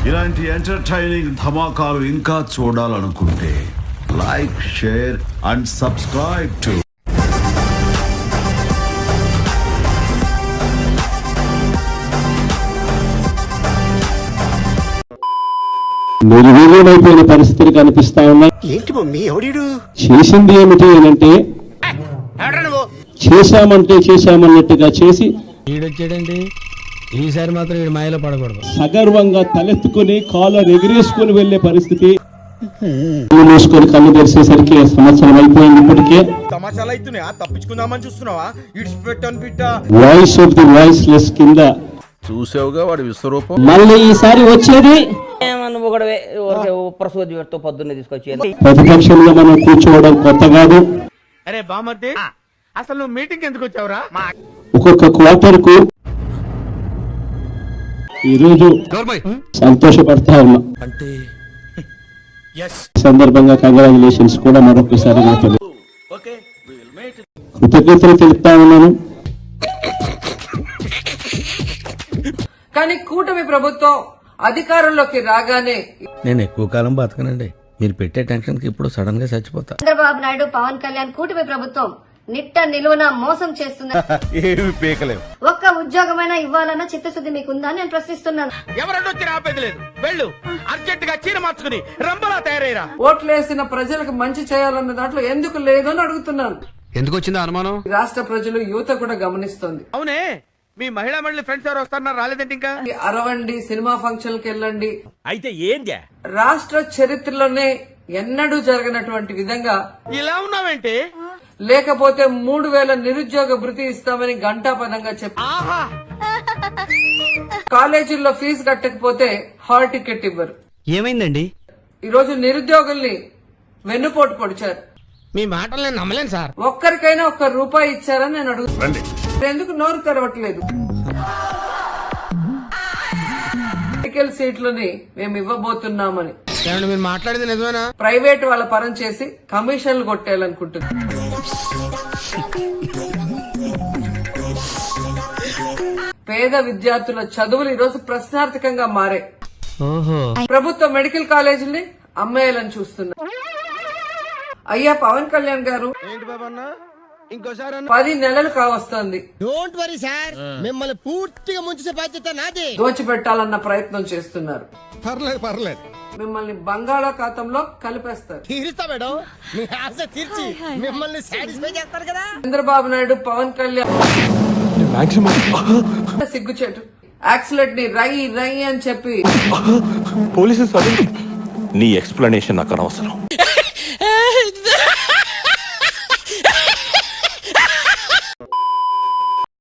ఇలాంటి ఎంటర్టైనింగ్ ధమాకాలు ఇంకా చూడాలనుకుంటే like, share and subscribe to నిర్వీర్యమైపోయిన పరిస్థితులు కనిపిస్తా ఉన్నాయి. ఏంటి మమ్మీ ఎవడీడు? చేసింది ఏమిటి అంటే చేశామన్నట్టుగా చేసి వీడొచ్చాడండి. ఈసారి మాత్రం వీడు మాయలో పడకూడదు. సగర్వంగా తలెత్తుకుని కాలర్ ఎగిరేసుకుని వెళ్లే పరిస్థితి. మూసుకొని కళ్ళు తెరిసేసరికి సంవత్సరం అయిపోయింది. ఇప్పటికే సమాచారాలు అవుతున్నాయా? తప్పించుకుందామని చూస్తున్నావా? ఇడిచిపెట్టాను బిడ్డ. వాయిస్ ఆఫ్ ది వాయిస్లెస్ కింద చూసావుగా వాడి విశ్వరూపం. మళ్ళీ ఈసారి వచ్చేది పొద్దున్నే తీసుకొచ్చి ప్రతిపక్షంలో మనం కూర్చోవడం కొత్త కాదు. అరే బామర్ది, అసలు నువ్వు మీటింగ్ ఎందుకు వచ్చావురా? ఒక్కొక్క క్వార్టర్ కు ఈరోజు సంతోషపడతా ఉన్నా. అంటే సందర్భంగా కంగ్రాచులేషన్స్ కూడా మరొకసారి కృతజ్ఞతలు తెలుపుతా ఉన్నాను. కానీ కూటమి ప్రభుత్వం అధికారంలోకి రాగానే నేను ఎక్కువ కాలం బతకనండి. మీరు పెట్టే టెన్షన్ కి ఇప్పుడు సడన్ గా చచ్చిపోతా. చంద్రబాబు నాయుడు, పవన్ కళ్యాణ్ కూటమి ప్రభుత్వం నిట్ట నిలువున మోసం చేస్తున్నారు. ఏమి పీకలేవు. ఒక్క ఉద్యోగమైనా ఇవ్వాలన్న చిత్తశుద్ధి మీకుందా అని నేను ప్రశ్నిస్తున్నాను. ఎవరన్నా వచ్చి ఆపేది లేదు. వెళ్ళు, అర్జెంట్ గా చీర మార్చుకుని రంబలా తయారయ్యరా. ఓట్లేసిన ప్రజలకు మంచి చేయాలన్న దాంట్లో ఎందుకు లేదు అని అడుగుతున్నాను. ఎందుకు వచ్చిందా అనుమానం? రాష్ట్ర ప్రజలు, యువత కూడా గమనిస్తోంది. అవునే, మీ మహిళా మండలి ఫ్రెండ్స్ ఎవరు వస్తారన్నారు, రాలేదంటే ఇంకా అరవండి, సినిమా ఫంక్షన్ కి వెళ్ళండి. అయితే ఏందే రాష్ట్ర చరిత్రలోనే ఎన్నడూ జరగనటువంటి విధంగా ఇలా ఉన్నావేంటి? లేకపోతే 3000 నిరుద్యోగ భృతి ఇస్తామని ఘంటాపదంగా చెప్పి కాలేజీల్లో ఫీజు కట్టకపోతే హాల్ టికెట్ ఇవ్వరు. ఏమైందండి? ఈ రోజు నిరుద్యోగుల్ని వెన్నుపోటు పొడిచారు. మీ మాటలు నేను నమ్మలేను సార్. ఒక్కరికైనా ₹1 ఇచ్చారని నేను అడుగుతున్నాను. ఎందుకు నోరు తెరవట్లేదు? మెడికల్ సీట్లని మేము ఇవ్వబోతున్నామని మీరు మాట్లాడేది నిజమేనా? ప్రైవేట్ వాళ్ళ పరం చేసి కమిషన్లు కొట్టేయాలనుకుంటున్నారు. పేద విద్యార్థుల చదువులు ఈరోజు ప్రశ్నార్థకంగా మారే. ప్రభుత్వ మెడికల్ కాలేజీని అమ్మేయాలని చూస్తున్నారు. అయ్యా పవన్ కళ్యాణ్ గారు, ఏంటి బాబన్న ఇంకోసారి 10 నెలలు కావస్తోంది. డోంట్ వరీ సార్, మిమ్మల్ని పూర్తిగా ముంచే బాధ్యత నాదే. దోచిపెట్టాలన్న ప్రయత్నం చేస్తున్నారు. పర్లేదు మిమ్మల్ని బంగాళాఖాతంలో కలిపేస్తారు. తీరుస్తా మేడం, మీ ఆశ తీర్చి మిమ్మల్ని సాటిస్ఫై చేస్తారు కదా. చంద్రబాబు నాయుడు, పవన్ కళ్యాణ్ సిగ్గుచేటు యాక్సిడెంట్ ని రై అని చెప్పి పోలీసు నీ ఎక్స్ప్లెనేషన్ నాకు అనవసరం.